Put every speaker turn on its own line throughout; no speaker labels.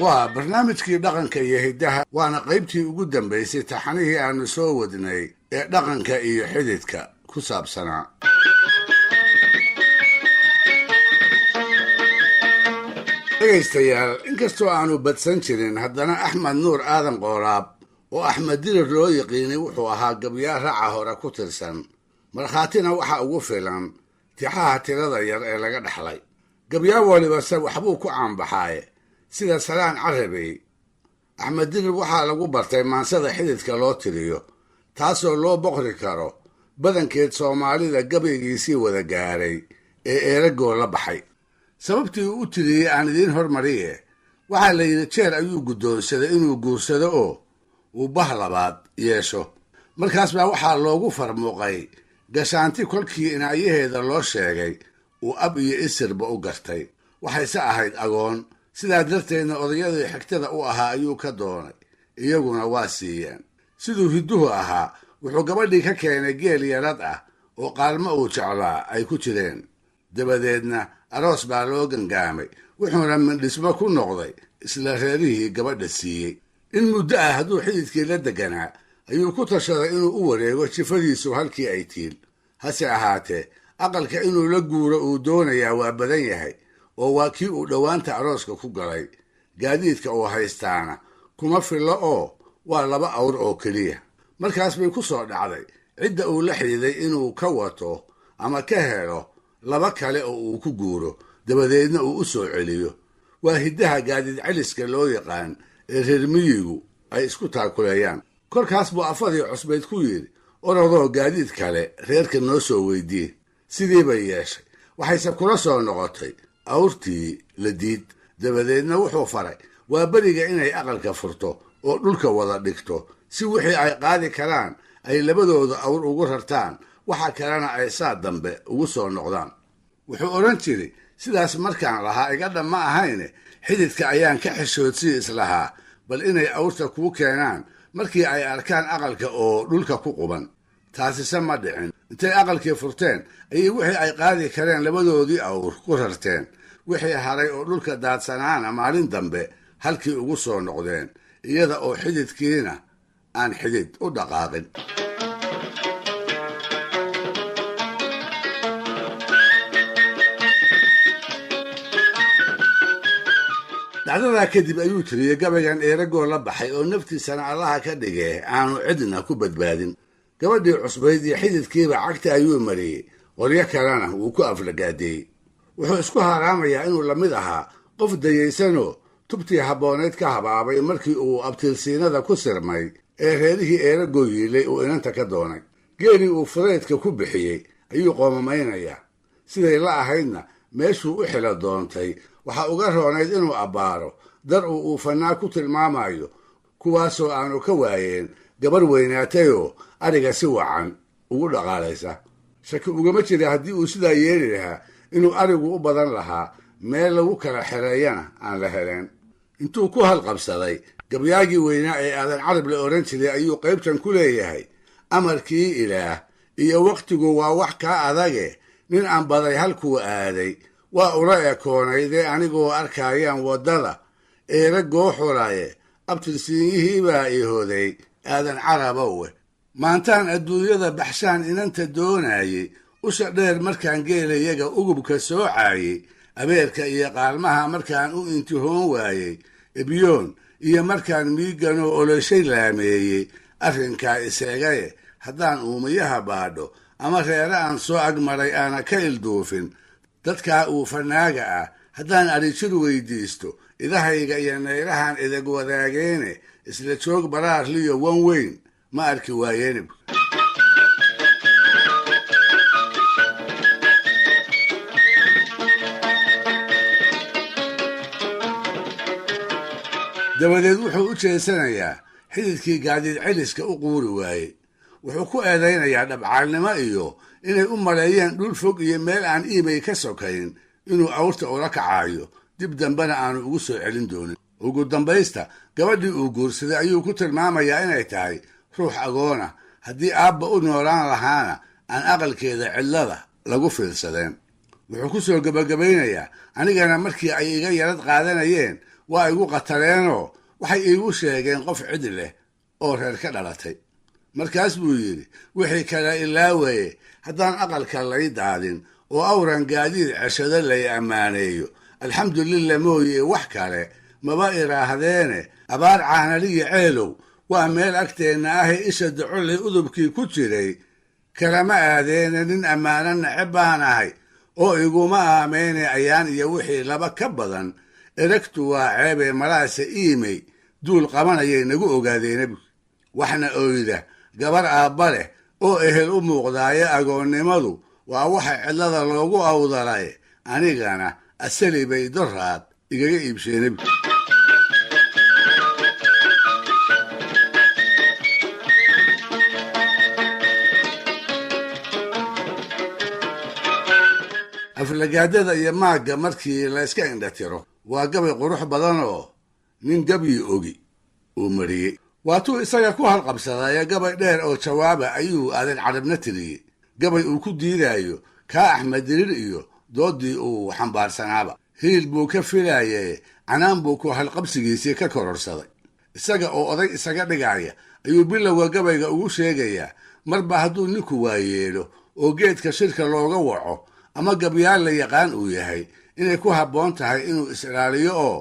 waa barnaamijkii dhaqanka iyo hiddaha waana qaybtii ugu dambaysay taxanihii aanu soo wadnay ee dhaqanka iyo xididka ku saabsanaa. dhegaystayaal, inkastoo aanu badsan jirin, haddana axmed nuur aadan qooraab oo axmed dirir loo yiqiinay wuxuu ahaa gabyaa raca hore ku tirsan, markhaatina waxa ugu filan tixaha tirada yar ee laga dhaxlay. gabyaa walibase waxbuu ku caanbaxaaye, sida salaan carabey. axmed dirir waxaa lagu bartay maansada xididka loo tiriyo, taasoo loo boqri karo badankeed soomaalida gabaygiisii wada gaaray ee eeragoo la baxay. sababtii uu u tiriyey aan idiin hormariye, waxaa la yidhi jeer ayuu guddoonsaday inuu guursado oo uu bah labaad yeesho. markaas baa waxaa loogu farmuuqay gashaanti kolkii inaayaheeda loo sheegay uu ab iyo isirba u gartay, waxayse ahayd agoon. sidaa darteedna odayadii xigtada u ahaa ayuu ka doonay, iyaguna waa siiyeen. siduu hidduhu ahaa, wuxuu gabadhii ka keenay geel yarad ah oo qaalmo uu jeclaa ay ku jireen. dabadeedna aroos baa loo gangaamay, wuxuuna mindhismo ku noqday isla reerihii gabadha siiyey. in muddo ah hadduu xididkii la deganaa, ayuu ku tashaday inuu u wareego jifadiisu halkii ay tiil. hase ahaatee, aqalka inuu la guuro uu doonayaa waa badan yahay, oo waa kii uu dhowaanta arooska ku galay. gaadiidka uu haystaana kuma fillo oo waa 2 awr oo keliya. markaas bay ku soo dhacday cidda uu la xididay inuu ka wato ama ka helo 2 kale oo uu ku guuro, dabadeedna uu u soo celiyo. waa hiddaha gaadiid celiska loo yaqaan ee reer miyigu ay isku taakuleeyaan. korkaas buu afadii cusbayd ku yidhi, orodoo gaadiid kale reerka noo soo weydiye. sidii bay yeeshay, waxayse kula soo noqotay awrtii la diid. dabadeedna wuxuu faray waa beriga inay aqalka furto oo dhulka wada dhigto, si wixii ay qaadi karaan ay labadooda awr ugu rartaan, waxa kalena ay saa dambe ugu soo noqdaan. wuxuu odhan jiray, sidaas markaan lahaa iga dhamma ahayne, xididka ayaan ka xishoodsii islahaa, bal inay awrta kuu keenaan markii ay arkaan aqalka oo dhulka ku quban. taasise ma dhicin. intay aqalkii furteen ayay wixii ay qaadi kareen labadoodii awr ku rarteen. wixii haray oo dhulka daadsanaana maalin dambe halkii ugu soo noqdeen, iyada oo xididkiina aan xidid u dhaqaaqin. dhacdadaa kadib ayuu tiriyey gabaygan eeragoo la baxay oo naftiisana allaha ka dhigee aanu cidna ku badbaadin. gabadhii cusbayd iyo xididkiiba cagta ayuu mariyey, qoryo kalena wuu ku aflagaadeeyey. wuxuu isku haraamayaa inuu la mid ahaa qof dayaysanoo tubtii habbooneyd ka habaabay markii uu abtirsiinada ku sirmay ee reerihii eeragoo yiilay uu inanta ka doonay. geelii uu fudaydka ku bixiyey ayuu qoomamaynayaa. siday la ahaydna meeshuu u xilo doontay waxaa uga roonayd inuu abbaaro dar uu fannaa ku tilmaamayo, kuwaasoo aanu ka waayeen gabar weynaatayoo ariga si wacan ugu dhaqaalaysa. shaki ugama jira haddii uu sidaa yeeli lahaa inuu arigu u badan lahaa, meel lagu kala xereeyana aan la heleen. intuu ku halqabsaday gabyaagii weynaa ee aadan carab la odhan jiray ayuu qaybtan ku leeyahay, amarkii ilaah iyo wakhtigu waa wax kaa adage, nin aan baday halkuu aaday waa ula ekoonaydee anigoo arkaayaan waddada eeragoo xulaye abtirsiinyihii baa ii hoday aadan carabowe. maantaan adduunyada baxshaan inanta doonayey, usha dheer markaan geelayaga ugubka soocaayey, abeerka iyo qaalmaha markaan u intihoon waayey, ebyoon iyo markaan miiganoo oloshay laameeyey. arrinkaa iseegaye haddaan uumiyaha baadho ama reere aan soo agmaray aana ka ilduufin, dadkaa uu fannaaga ah haddaan adhijir weydiisto, idahayga iyo nayrahan idag wadaageene, isla joog baraarliyo wan weyn ma arki waayeenib. dabadeed wuxuu u jeesanayaa xididkii gaadiid celiska u quuri waayey. wuxuu ku eedaynayaa dhabcaalnimo iyo inay u maleeyeen dhul fog iyo meel aan iimay ka sokayn inuu awrta ula kacaayo, dib dambena aanu ugu soo celin doonin. ugu dambaysta gabadhii uu guursaday ayuu ku tilmaamayaa inay tahay ruux agoona, haddii aabba u noolaan lahaana aan aqalkeeda cidlada lagu fiilsadeen. wuxuu ku soo gebagabaynayaa anigana markii ay iga yarad qaadanayeen waa igu qatareenoo waxay iigu sheegeen qof cid leh oo reer ka dhalatay. markaas buu yidhi wixii kale ilaawaye haddaan aqalka lay daadin oo awran gaadiid ceshado lay ammaaneeyo alxamdulillah mooye wax kale maba idhaahdeene abaar caanaliya ceelow waa meel agteenna ahee isha dacoley udubkii ku jiray kalama aadeene nin ammaano neceb baan ahay oo iguma aameyne ayaan iyo wixii laba ka badan eragtu waa ceebee malaase iimey duul qabanayay nagu ogaadeena waxna oyda gabar aabba leh oo ehel u muuqdaaye agoonnimadu waa waxa cidlada loogu awdalay anigana asali bay doraad igaga iibsheenab. aflagaadada iyo maagga markii la iska indhatiro waa gabay qurux badan oo nin gabyi ogi uu mariyey. waatuu isaga ku halqabsadaya gabay dheer oo jawaaba ayuu aadan carabna tiriyey, gabay uu ku diidaayo kaa axmed dirir iyo doodii uu xambaarsanaaba. hiil buu ka filaayee canaan buu ku halqabsigiisii ka kororsaday. isaga oo oday isaga dhigaya ayuu bilowga gabayga ugu sheegayaa marba hadduu ninku waayeelo oo geedka shirka looga waco ama gabyaal la yaqaan uu yahay inay ku habboon tahay inuu is-ilaaliyo oo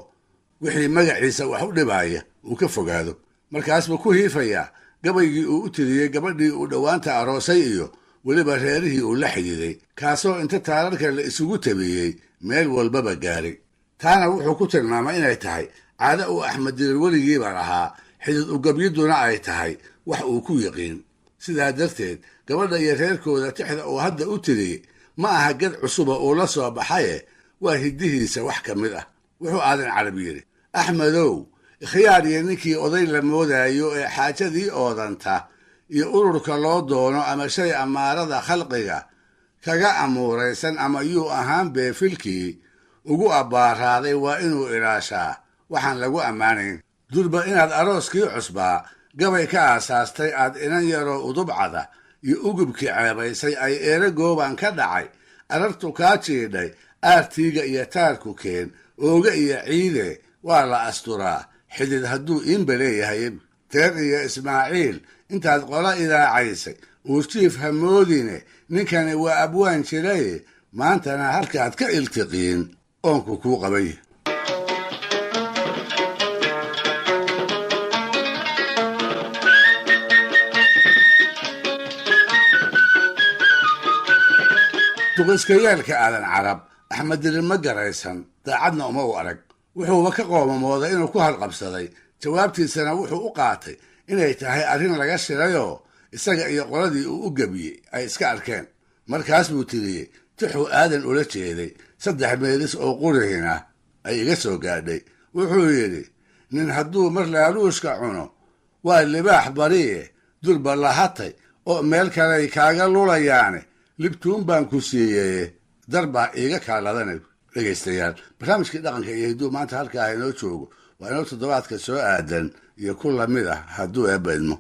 wixii magaciisa wax u dhibaya uu ka fogaado. markaas buu ku hiifayaa gabaygii uu u tiriyey gabadhii uu dhowaanta aroosay iyo weliba reerihii uu la xididay, kaasoo inta taararka la isugu tabiyey meel walbaba gaaray. taana wuxuu ku tilmaamay inay tahay caado uu axmed dirir weligiiba lahaa, xidid ugabyaduna ay tahay wax uu ku yiqiin. sidaa darteed gabadha iyo reerkooda tixda uu hadda u tiriyey ma aha ged cusuba uu la soo baxaye waa hiddihiisa wax ka mid ah. wuxuu aadan carab yidhi axmedow ikhyaar iyo ninkii oday la moodaayo ee xaajadii oodanta iyo ururka loo doono ama shay amaarada khalqiga kaga amuuraysan ama yuu ahaan beefilkii ugu abbaaraaday waa inuu ilaashaa waxaan lagu ammaanayn. durba inaad arooskii cusbaa gabay ka aasaastay aad inan yaroo udubcada iyo ugubkii ceebaysay ay eera gooban ka dhacay, arartu kaa jiidhay aartiiga iyo taarku keen ooga iyo ciide waa la asturaa xidid hadduu iinba leeyahay. teer iyo ismaaciil intaad qola idaacaysay uurjiif hamoodine ninkani waa abwaan jiraye maantana halkaad ka iltiqiin oonku kuu qabay. duqayskayaalka aadan carab axmed dirir ma garaysan, daacadna uma u arag. wuxuuba ka qoomamooday inuu ku halqabsaday, jawaabtiisana wuxuu u qaatay inay tahay arrin laga shirayoo isaga iyo qoladii uu u gebiyey ay iska arkeen. markaas buu tiriyey tixuu aadan ula jeeday 3 meelis oo qurihina ay iga soo gaadhay. wuxuu yidhi nin hadduu mar laaluushka cuno waa libaax bariye durba lahatay oo meel kaley kaaga lulayaane libtuun baan ku siiyey darbaa iiga kaaladanay. dhegaystayaal barnaamijkii dhaqanka iyo hidduu maanta halkaa inoo joogo waa inoo toddobaadka soo aadan iyo ku lamid ah hadduu eebba idmo.